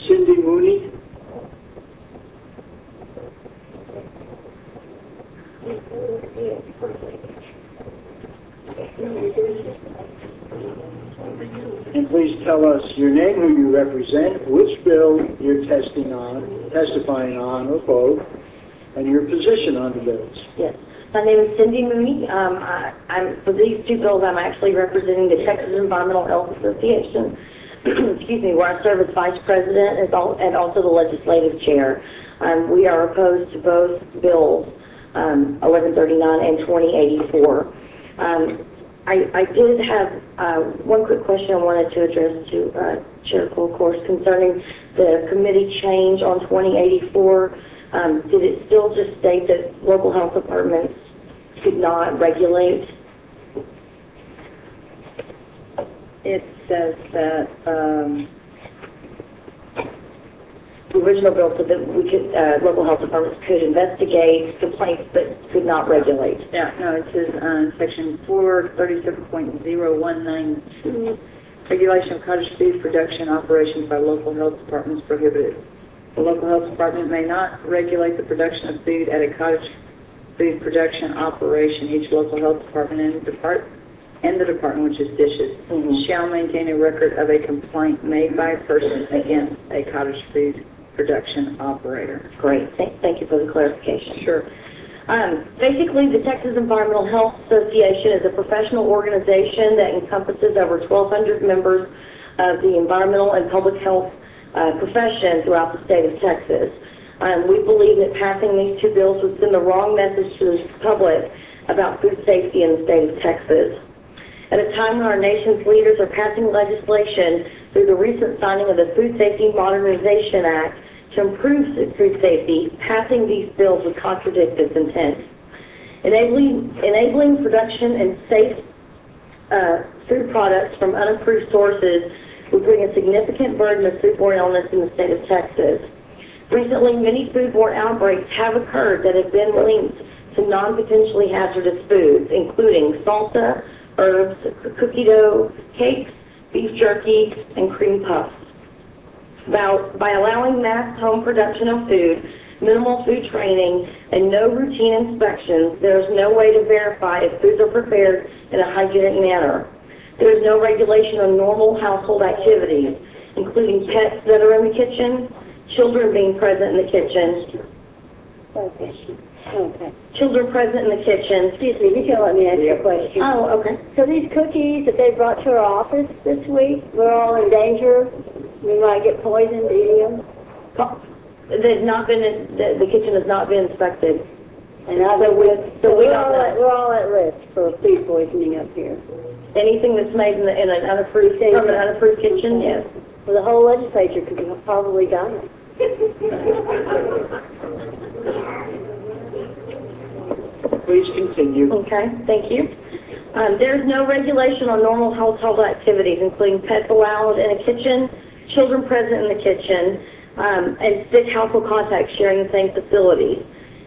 Cindy Mooney. And please tell us your name, who you represent, which bill you're testifying on, or both, and your position on the bills. Yes. My name is Cindy Mooney. For these two bills, I'm actually representing the Texas Environmental Health Association, excuse me, where I serve as vice president and also the legislative chair. We are opposed to both bills, 1139 and 2084. I did have one quick question I wanted to address to Chair Colcourse concerning the committee change on 2084. Did it still just state that local health departments could not regulate? It says that the original bill said that we could, local health departments could investigate complaints but could not regulate. Yeah, no, it says section 437.0192, regulation of cottage food production operations by local health departments prohibited. The local health department may not regulate the production of food at a cottage food production operation. Each local health department and the department, which is dishes, shall maintain a record of a complaint made by a person against a cottage food production operator. Great. Thank you for the clarification. Sure. Basically, the Texas Environmental Health Association is a professional organization that encompasses over 1,200 members of the environmental and public health profession throughout the state of Texas. We believe that passing these two bills would send the wrong message to the public about food safety in the state of Texas. At a time when our nation's leaders are passing legislation through the recent signing of the Food Safety Modernization Act to improve food safety, passing these bills would contradict this intent. Enabling production and safe food products from unapproved sources would bring a significant burden of foodborne illness in the state of Texas. Recently, many foodborne outbreaks have occurred that have been linked to non-potentially hazardous foods, including salsa, herbs, cookie dough, cakes, beef jerky, and cream puffs. By allowing mass home production of food, minimal food training, and no routine inspections, there is no way to verify if foods are prepared in a hygienic manner. There is no regulation on normal household activities, including pets that are in the kitchen, children being present in the kitchen. Okay. Children present in the kitchen. Excuse me, you can let me ask you a question. Oh, okay. So these cookies that they brought to our office this week, we're all in danger. We might get poisoned eating them. They've not been. The kitchen has not been inspected. And we're all at risk for food poisoning up here. Anything that's made in an unapproved from an unapproved kitchen, yes. Well, the whole legislature could have probably done it. Please continue. Okay, thank you. There's no regulation on normal household activities, including pets allowed in a kitchen, children present in the kitchen, and sick household contacts sharing the same facilities.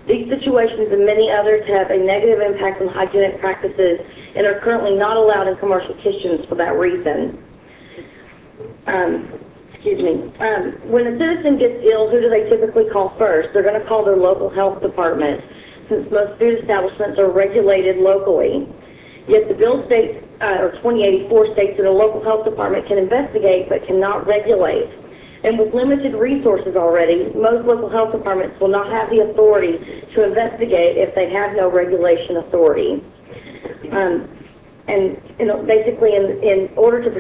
These situations and many others have a negative impact on hygienic practices and are currently not allowed in commercial kitchens for that reason. Excuse me. When a citizen gets ill, who do they typically call first? They're going to call their local health department, since most food establishments are regulated locally. Yet the bill states, or 2084 states that a local health department can investigate but cannot regulate. And with limited resources already, most local health departments will not have the authority to investigate if they have no regulation authority. Basically, in order to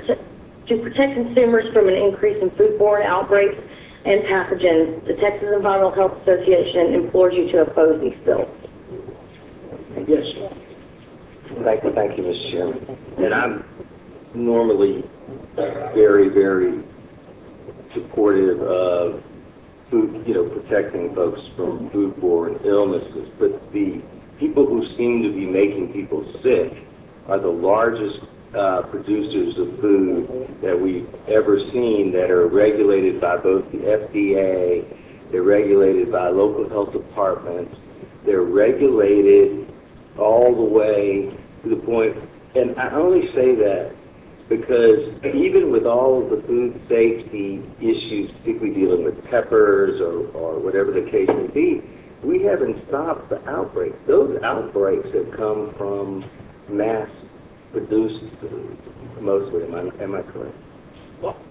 protect consumers from an increase in foodborne outbreaks and pathogens, the Texas Environmental Health Association implores you to oppose these bills. Yes. Thank you, Mr. Chairman. And I'm normally very, very supportive of food, protecting folks from foodborne illnesses. But the people who seem to be making people sick are the largest producers of food that we've ever seen, that are regulated by both the FDA, they're regulated by local health departments, they're regulated all the way to the point, and I only say that because even with all of the food safety issues, particularly dealing with peppers or whatever the case may be, we haven't stopped the outbreaks. Those outbreaks have come from mass-produced food, mostly. Am I correct?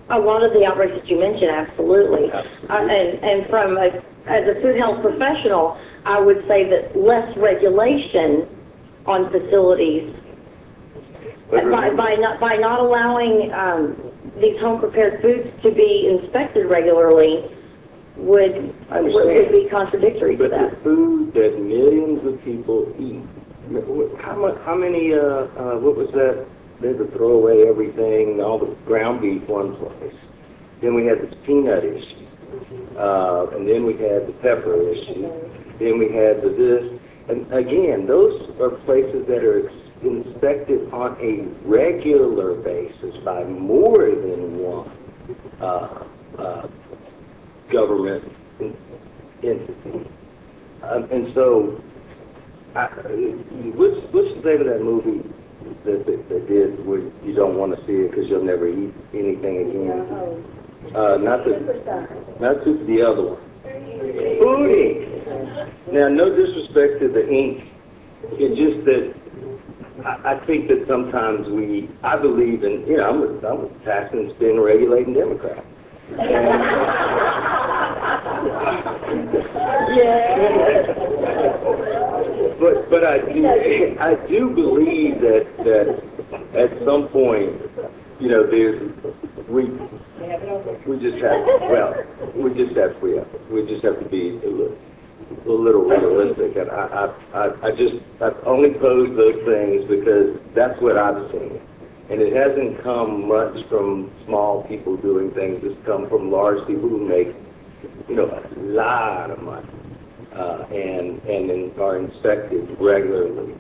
A lot of the outbreaks that you mentioned, absolutely. And from as a food health professional, I would say that less regulation on facilities by not allowing these home prepared foods to be inspected regularly would be contradictory to that. But the food that millions of people eat, how many, what was that? They had to throw away everything, all the ground beef one place. Then we had the peanut issue. And then we had the pepper issue. Then we had the this. And again, those are places that are inspected on a regular basis by more than one government entity. And so, what's the name of that movie that did where you don't want to see it because you'll never eat anything again? Not the other one. Foodie. Now, no disrespect to the ink. It's just that I think that sometimes I believe in, I'm a tax and spend regulating Democrat. But I do believe that at some point, we just have to be a little realistic, and I've only posed those things because that's what I've seen, and it hasn't come much from small people doing things. It's come from large people who make, a lot of money, and are inspected regularly,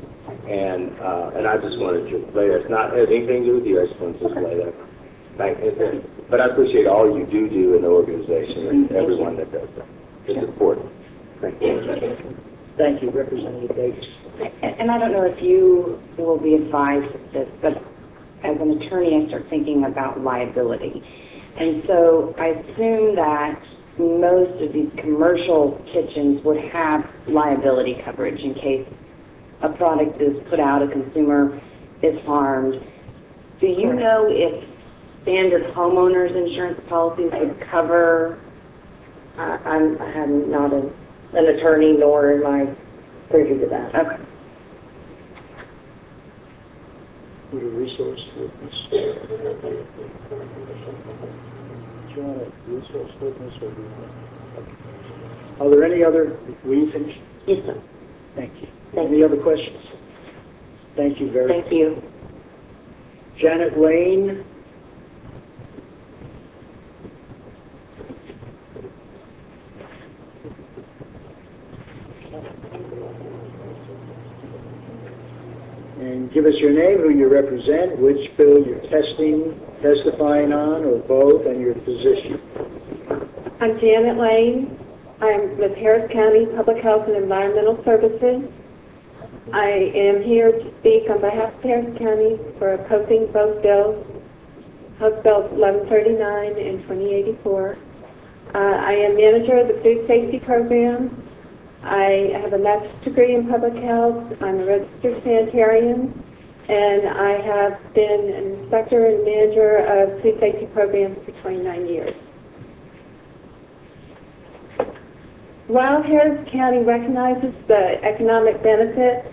and I just wanted to lay that. It's not have anything to do with you. I just wanted to lay that. But I appreciate all you do in the organization and everyone that does that. It's important. Thank you. Thank you, Representative Davis. And I don't know if you will be advised of this, but as an attorney, I start thinking about liability. And so I assume that most of these commercial kitchens would have liability coverage in case a product is put out, a consumer is harmed. Do you know if standard homeowners insurance policies would cover? I'm not an attorney, nor am I privy to that. Okay. Would a resource witness? Do you want a resource witness or do you want? Are there any other? Will you finish? Yes, sir. Thank you. Any other questions? Thank you very much. Thank you. Janet Lane. And give us your name, who you represent, which bill you're testifying on, or both, and your position. I'm Janet Lane. I'm with Harris County Public Health and Environmental Services. I am here to speak on behalf of Harris County for opposing both bills, House Bills 1139 and 2084. I am manager of the Food Safety Program. I have a master's degree in public health. I'm a registered sanitarian, and I have been an inspector and manager of food safety programs for 29 years. While Harris County recognizes the economic benefits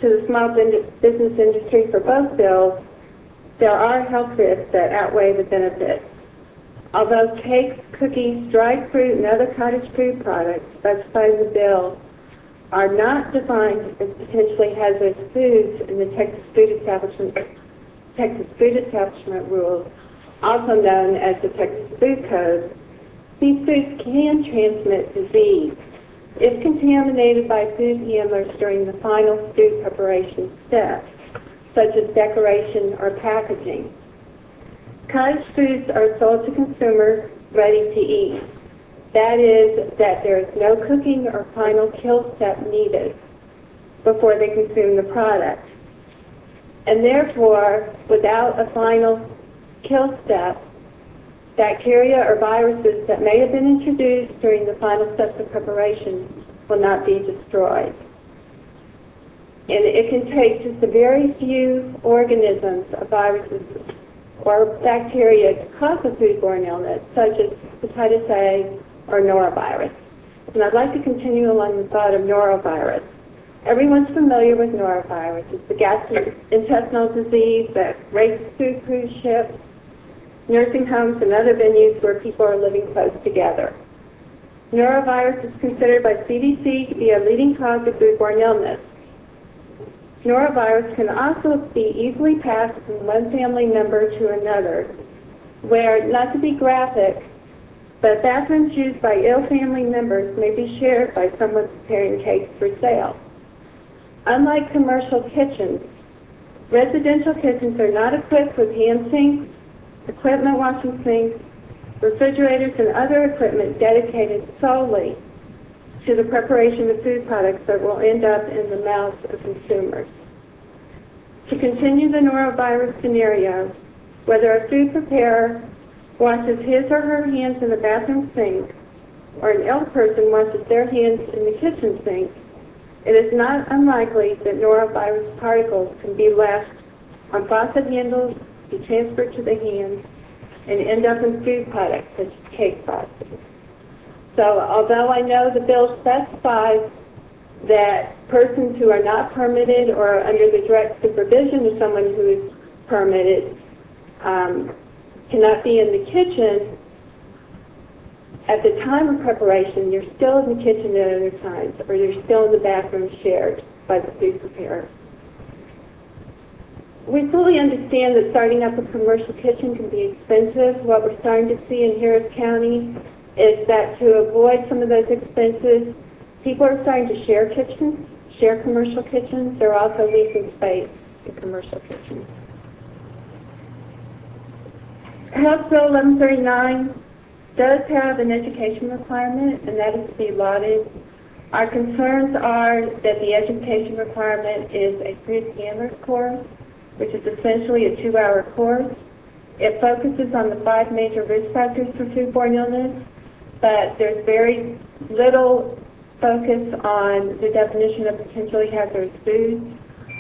to the small business industry for both bills, there are health risks that outweigh the benefits. Although cakes, cookies, dried fruit, and other cottage food products specified in the bill are not defined as potentially hazardous foods in the Texas Food Establishment Rules, also known as the Texas Food Code, these foods can transmit disease if contaminated by food handlers during the final food preparation steps, such as decoration or packaging. Cottage foods are sold to consumers ready to eat. That is, that there is no cooking or final kill step needed before they consume the product. And therefore, without a final kill step, bacteria or viruses that may have been introduced during the final steps of preparation will not be destroyed. And it can take just a very few organisms or viruses or bacteria to cause a foodborne illness, such as hepatitis A or norovirus. And I'd like to continue along the thought of norovirus. Everyone's familiar with norovirus. It's the gastrointestinal disease that races through cruise ships, nursing homes, and other venues where people are living close together. Norovirus is considered by CDC to be a leading cause of foodborne illness. Norovirus can also be easily passed from one family member to another, where, not to be graphic, but bathrooms used by ill family members may be shared by someone preparing cakes for sale. Unlike commercial kitchens, residential kitchens are not equipped with hand sinks, equipment washing sinks, refrigerators, and other equipment dedicated solely to the preparation of food products that will end up in the mouths of consumers. To continue the norovirus scenario, whether a food preparer washes his or her hands in the bathroom sink or an ill person washes their hands in the kitchen sink, it is not unlikely that norovirus particles can be left on faucet handles, be transferred to the hands, and end up in food products such as cake frosting. So although I know the bill specifies that persons who are not permitted or under the direct supervision of someone who is permitted cannot be in the kitchen, at the time of preparation, you're still in the kitchen at other times, or you're still in the bathroom shared by the food preparer. We fully understand that starting up a commercial kitchen can be expensive. What we're starting to see in Harris County is that to avoid some of those expenses, people are starting to share kitchens, share commercial kitchens. They're also leasing space in commercial kitchens. House Bill 1139 does have an education requirement, and that is to be lauded. Our concerns are that the education requirement is a food handler's course, which is essentially a 2-hour course. It focuses on the 5 major risk factors for foodborne illness, but there's very little focus on the definition of potentially hazardous foods.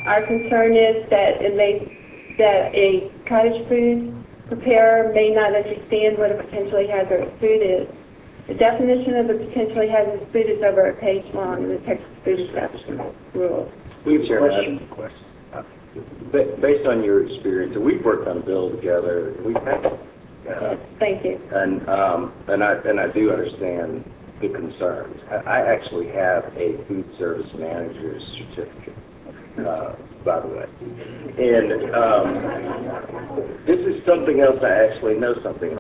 Our concern is that a cottage food preparer may not understand what a potentially hazardous food is. The definition of a potentially hazardous food is over a page long in the Texas Food Establishment Rules. Based on your experience, and we've worked on a bill together. We've had, Thank you. and I do understand the concerns. I actually have a food service manager's certificate, by the way, and this is something else I actually know something